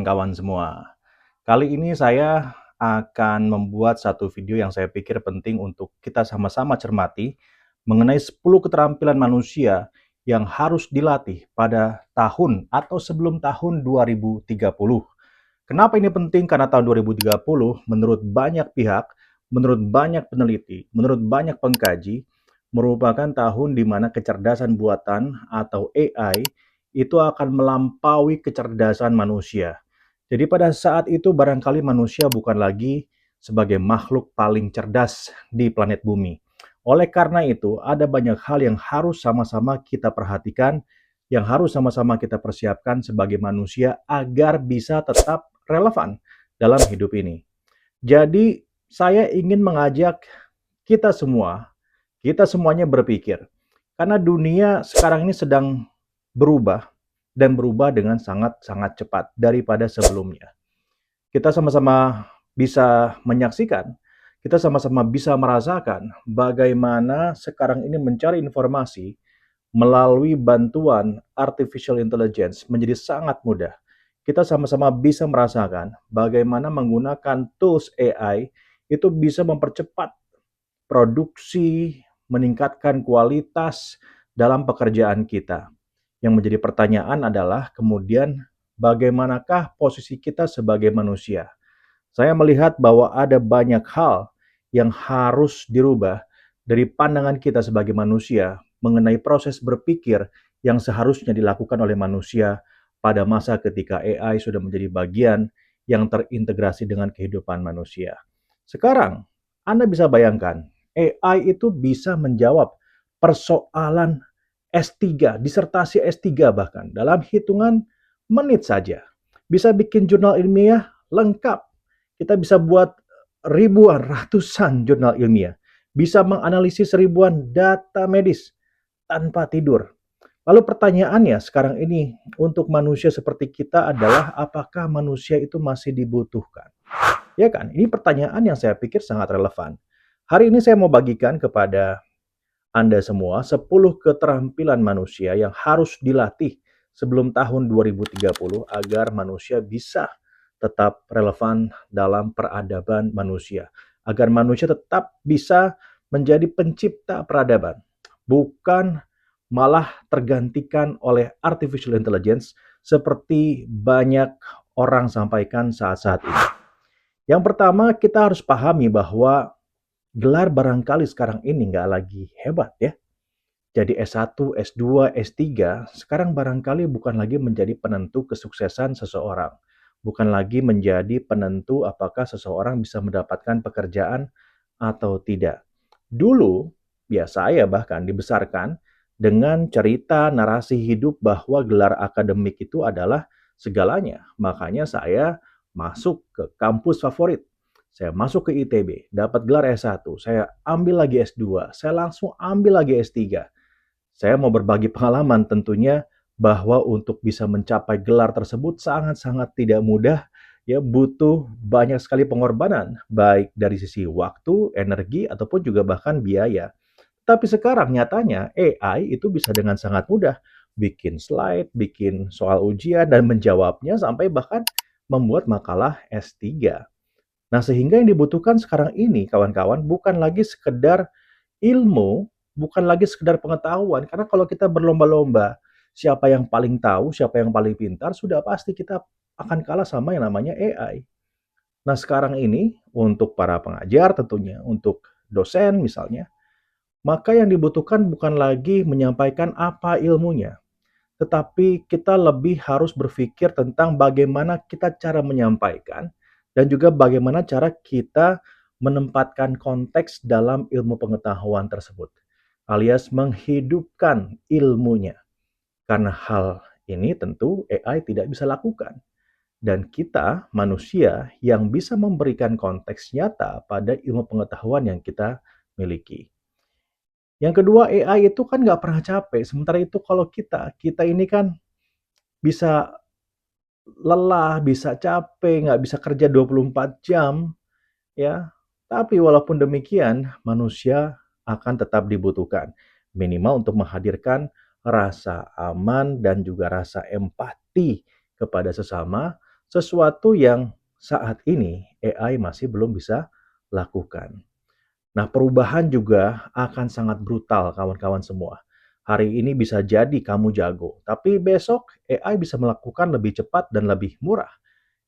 Kawan semua. Kali ini saya akan membuat satu video yang saya pikir penting untuk kita sama-sama cermati mengenai 10 keterampilan manusia yang harus dilatih pada tahun atau sebelum tahun 2030. Kenapa ini penting? Karena tahun 2030 menurut banyak pihak, menurut banyak peneliti, menurut banyak pengkaji, merupakan tahun di mana kecerdasan buatan atau AI itu akan melampaui kecerdasan manusia. Jadi pada saat itu barangkali manusia bukan lagi sebagai makhluk paling cerdas di planet bumi. Oleh karena itu, ada banyak hal yang harus sama-sama kita perhatikan, yang harus sama-sama kita persiapkan sebagai manusia agar bisa tetap relevan dalam hidup ini. Jadi, saya ingin mengajak kita semuanya berpikir, karena dunia sekarang ini sedang berubah dan berubah dengan sangat-sangat cepat daripada sebelumnya. Kita sama-sama bisa menyaksikan, kita sama-sama bisa merasakan bagaimana sekarang ini mencari informasi melalui bantuan artificial intelligence menjadi sangat mudah. Kita sama-sama bisa merasakan bagaimana menggunakan tools AI itu bisa mempercepat produksi, meningkatkan kualitas dalam pekerjaan kita. Yang menjadi pertanyaan adalah kemudian bagaimanakah posisi kita sebagai manusia? Saya melihat bahwa ada banyak hal yang harus dirubah dari pandangan kita sebagai manusia mengenai proses berpikir yang seharusnya dilakukan oleh manusia pada masa ketika AI sudah menjadi bagian yang terintegrasi dengan kehidupan manusia. Sekarang, Anda bisa bayangkan, AI itu bisa menjawab persoalan S3, disertasi S3 bahkan, dalam hitungan menit saja. Bisa bikin jurnal ilmiah lengkap. Kita bisa buat ribuan, ratusan jurnal ilmiah. Bisa menganalisis ribuan data medis tanpa tidur. Lalu pertanyaannya sekarang ini untuk manusia seperti kita adalah apakah manusia itu masih dibutuhkan? Ya kan? Ini pertanyaan yang saya pikir sangat relevan. Hari ini saya mau bagikan kepada Anda semua 10 keterampilan manusia yang harus dilatih sebelum tahun 2030 agar manusia bisa tetap relevan dalam peradaban manusia. Agar manusia tetap bisa menjadi pencipta peradaban. Bukan malah tergantikan oleh artificial intelligence seperti banyak orang sampaikan saat-saat ini. Yang pertama, kita harus pahami bahwa gelar barangkali sekarang ini nggak lagi hebat ya. Jadi S1, S2, S3 sekarang barangkali bukan lagi menjadi penentu kesuksesan seseorang. Bukan lagi menjadi penentu apakah seseorang bisa mendapatkan pekerjaan atau tidak. Dulu, ya saya bahkan dibesarkan dengan cerita narasi hidup bahwa gelar akademik itu adalah segalanya. Makanya saya masuk ke kampus favorit. Saya masuk ke ITB, dapat gelar S1, saya ambil lagi S2, saya langsung ambil lagi S3. Saya mau berbagi pengalaman tentunya bahwa untuk bisa mencapai gelar tersebut sangat-sangat tidak mudah, ya butuh banyak sekali pengorbanan, baik dari sisi waktu, energi, ataupun juga bahkan biaya. Tapi sekarang nyatanya AI itu bisa dengan sangat mudah bikin slide, bikin soal ujian, dan menjawabnya sampai bahkan membuat makalah S3. Nah, sehingga yang dibutuhkan sekarang ini, kawan-kawan, bukan lagi sekedar ilmu, bukan lagi sekedar pengetahuan, karena kalau kita berlomba-lomba, siapa yang paling tahu, siapa yang paling pintar, sudah pasti kita akan kalah sama yang namanya AI. Nah, sekarang ini untuk para pengajar tentunya, untuk dosen misalnya, maka yang dibutuhkan bukan lagi menyampaikan apa ilmunya, tetapi kita lebih harus berpikir tentang bagaimana kita cara menyampaikan dan juga bagaimana cara kita menempatkan konteks dalam ilmu pengetahuan tersebut, alias menghidupkan ilmunya. Karena hal ini tentu AI tidak bisa lakukan. Dan kita, manusia, yang bisa memberikan konteks nyata pada ilmu pengetahuan yang kita miliki. Yang kedua, AI itu kan nggak pernah capek. Sementara itu kalau kita ini kan bisa lelah, bisa capek, nggak bisa kerja 24 jam, ya. Tapi walaupun demikian, manusia akan tetap dibutuhkan. Minimal untuk menghadirkan rasa aman dan juga rasa empati kepada sesama, sesuatu yang saat ini AI masih belum bisa lakukan. Nah, perubahan juga akan sangat brutal kawan-kawan semua. Hari ini bisa jadi kamu jago, tapi besok AI bisa melakukan lebih cepat dan lebih murah.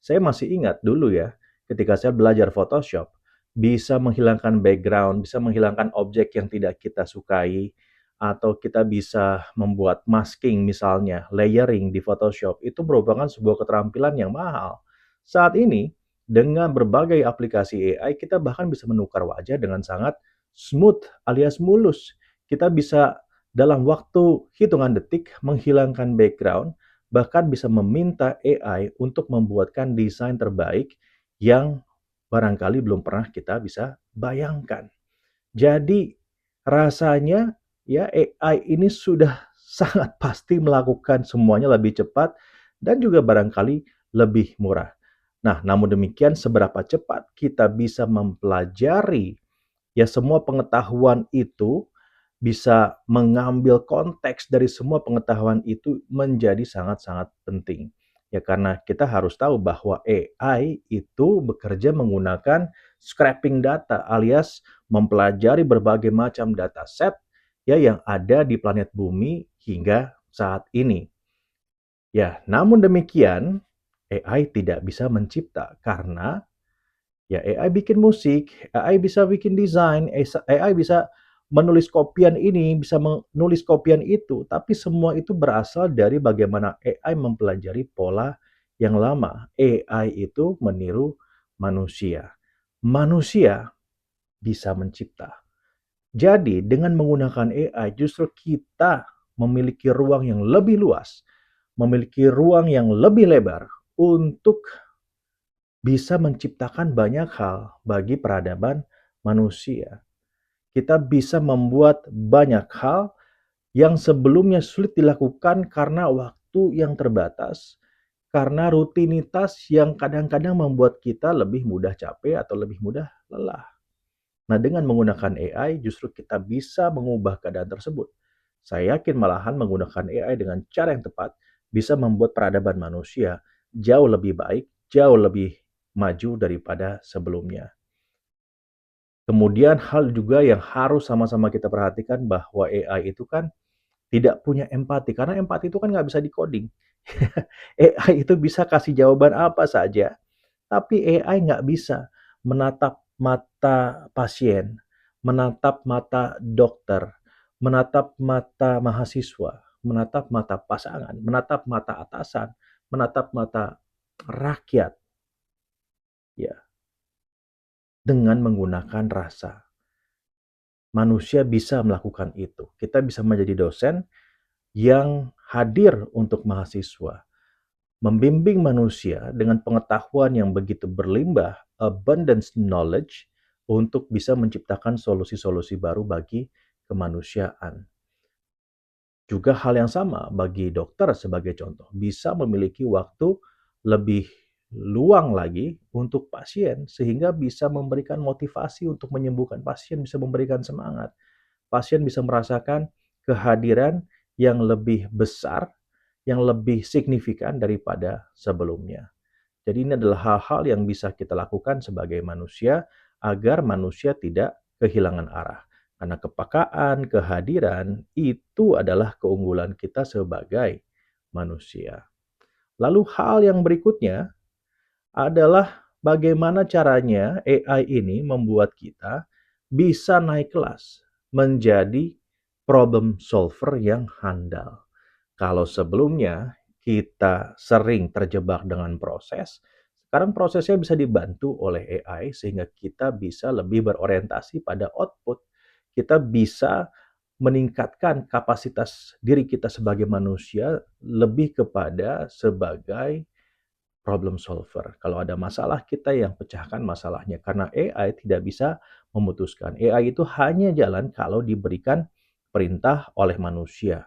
Saya masih ingat dulu ya, ketika saya belajar Photoshop, bisa menghilangkan background, bisa menghilangkan objek yang tidak kita sukai, atau kita bisa membuat masking misalnya, layering di Photoshop, itu merupakan sebuah keterampilan yang mahal. Saat ini, dengan berbagai aplikasi AI, kita bahkan bisa menukar wajah dengan sangat smooth alias mulus. Kita bisa dalam waktu hitungan detik menghilangkan background, bahkan bisa meminta AI untuk membuatkan desain terbaik yang barangkali belum pernah kita bisa bayangkan. Jadi rasanya ya AI ini sudah sangat pasti melakukan semuanya lebih cepat dan juga barangkali lebih murah. Nah, namun demikian seberapa cepat kita bisa mempelajari ya semua pengetahuan itu, bisa mengambil konteks dari semua pengetahuan itu menjadi sangat-sangat penting. Ya karena kita harus tahu bahwa AI itu bekerja menggunakan scraping data alias mempelajari berbagai macam data set ya yang ada di planet Bumi hingga saat ini. Ya, namun demikian AI tidak bisa mencipta karena ya AI bikin musik, AI bisa bikin desain, AI bisa menulis kopian ini, bisa menulis kopian itu, tapi semua itu berasal dari bagaimana AI mempelajari pola yang lama. AI itu meniru manusia. Manusia bisa mencipta. Jadi dengan menggunakan AI justru kita memiliki ruang yang lebih luas, memiliki ruang yang lebih lebar untuk bisa menciptakan banyak hal bagi peradaban manusia. Kita bisa membuat banyak hal yang sebelumnya sulit dilakukan karena waktu yang terbatas, karena rutinitas yang kadang-kadang membuat kita lebih mudah capek atau lebih mudah lelah. Nah, dengan menggunakan AI justru kita bisa mengubah keadaan tersebut. Saya yakin malahan menggunakan AI dengan cara yang tepat bisa membuat peradaban manusia jauh lebih baik, jauh lebih maju daripada sebelumnya. Kemudian hal juga yang harus sama-sama kita perhatikan bahwa AI itu kan tidak punya empati, karena empati itu kan nggak bisa di-coding. AI itu bisa kasih jawaban apa saja, tapi AI nggak bisa menatap mata pasien, menatap mata dokter, menatap mata mahasiswa, menatap mata pasangan, menatap mata atasan, menatap mata rakyat, ya, dengan menggunakan rasa. Manusia bisa melakukan itu. Kita bisa menjadi dosen yang hadir untuk mahasiswa, membimbing manusia dengan pengetahuan yang begitu berlimpah, abundance knowledge, untuk bisa menciptakan solusi-solusi baru bagi kemanusiaan. Juga hal yang sama bagi dokter sebagai contoh, bisa memiliki waktu lebih luang lagi untuk pasien sehingga bisa memberikan motivasi untuk menyembuhkan pasien, bisa memberikan semangat. Pasien bisa merasakan kehadiran yang lebih besar, yang lebih signifikan daripada sebelumnya. Jadi ini adalah hal-hal yang bisa kita lakukan sebagai manusia agar manusia tidak kehilangan arah. Karena kepekaan, kehadiran itu adalah keunggulan kita sebagai manusia. Lalu hal yang berikutnya adalah bagaimana caranya AI ini membuat kita bisa naik kelas menjadi problem solver yang handal. Kalau sebelumnya kita sering terjebak dengan proses, sekarang prosesnya bisa dibantu oleh AI sehingga kita bisa lebih berorientasi pada output. Kita bisa meningkatkan kapasitas diri kita sebagai manusia lebih kepada sebagai problem solver. Kalau ada masalah, kita yang pecahkan masalahnya. Karena AI tidak bisa memutuskan. AI itu hanya jalan kalau diberikan perintah oleh manusia.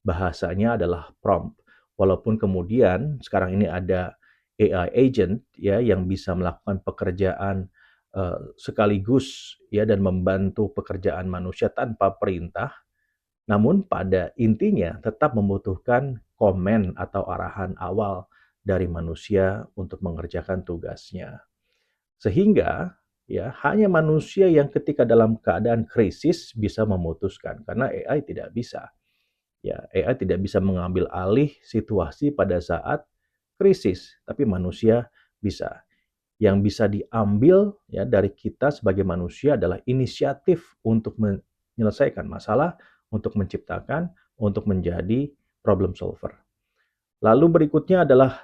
Bahasanya adalah prompt. Walaupun kemudian sekarang ini ada AI agent ya yang bisa melakukan pekerjaan sekaligus ya dan membantu pekerjaan manusia tanpa perintah, namun pada intinya tetap membutuhkan komen atau arahan awal dari manusia untuk mengerjakan tugasnya. Sehingga ya hanya manusia yang ketika dalam keadaan krisis bisa memutuskan karena AI tidak bisa. Ya, AI tidak bisa mengambil alih situasi pada saat krisis, tapi manusia bisa. Yang bisa diambil ya dari kita sebagai manusia adalah inisiatif untuk menyelesaikan masalah, untuk menciptakan, untuk menjadi problem solver. Lalu berikutnya adalah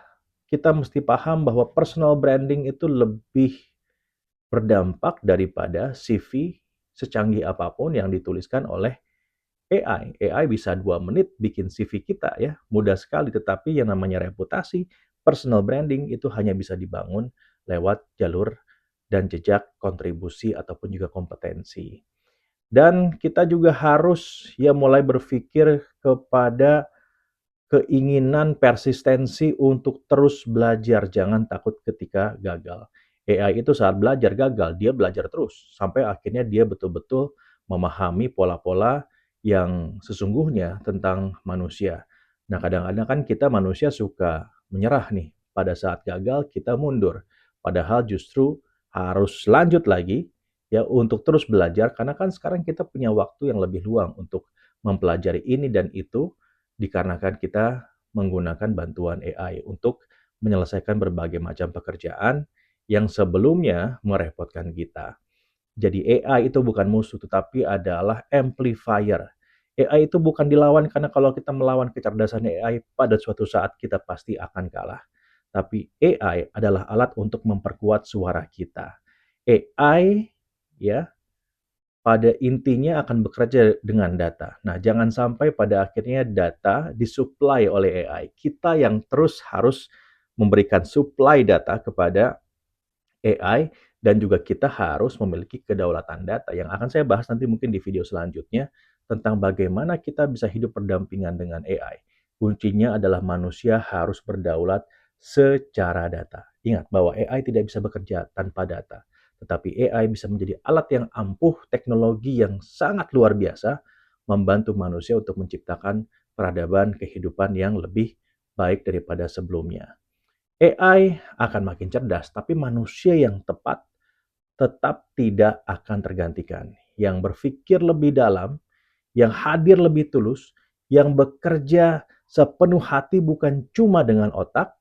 kita mesti paham bahwa personal branding itu lebih berdampak daripada CV secanggih apapun yang dituliskan oleh AI. AI bisa 2 menit bikin CV kita ya, mudah sekali. Tetapi yang namanya reputasi, personal branding itu hanya bisa dibangun lewat jalur dan jejak kontribusi ataupun juga kompetensi. Dan kita juga harus ya mulai berpikir kepada keinginan persistensi untuk terus belajar, jangan takut ketika gagal. AI itu saat belajar gagal, dia belajar terus sampai akhirnya dia betul-betul memahami pola-pola yang sesungguhnya tentang manusia. Nah, kadang-kadang kan kita manusia suka menyerah nih. Pada saat gagal kita mundur. Padahal justru harus lanjut lagi ya untuk terus belajar karena kan sekarang kita punya waktu yang lebih luang untuk mempelajari ini dan itu dikarenakan kita menggunakan bantuan AI untuk menyelesaikan berbagai macam pekerjaan yang sebelumnya merepotkan kita. Jadi AI itu bukan musuh, tetapi adalah amplifier. AI itu bukan dilawan karena kalau kita melawan kecerdasan AI, pada suatu saat kita pasti akan kalah. Tapi AI adalah alat untuk memperkuat suara kita. AI ya pada intinya akan bekerja dengan data. Nah, jangan sampai pada akhirnya data disuplai oleh AI. Kita yang terus harus memberikan supply data kepada AI dan juga kita harus memiliki kedaulatan data yang akan saya bahas nanti mungkin di video selanjutnya tentang bagaimana kita bisa hidup berdampingan dengan AI. Kuncinya adalah manusia harus berdaulat secara data. Ingat bahwa AI tidak bisa bekerja tanpa data, tetapi AI bisa menjadi alat yang ampuh, teknologi yang sangat luar biasa membantu manusia untuk menciptakan peradaban kehidupan yang lebih baik daripada sebelumnya. AI akan makin cerdas, tapi manusia yang tepat tetap tidak akan tergantikan. Yang berpikir lebih dalam, yang hadir lebih tulus, yang bekerja sepenuh hati bukan cuma dengan otak,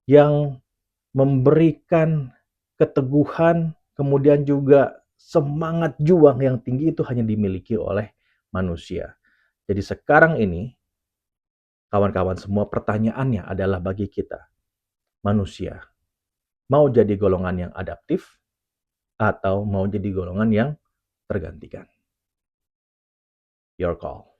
yang memberikan keteguhan, kemudian juga semangat juang yang tinggi itu hanya dimiliki oleh manusia. Jadi sekarang ini, kawan-kawan semua pertanyaannya adalah bagi kita, manusia. Mau jadi golongan yang adaptif atau mau jadi golongan yang tergantikan? Your call.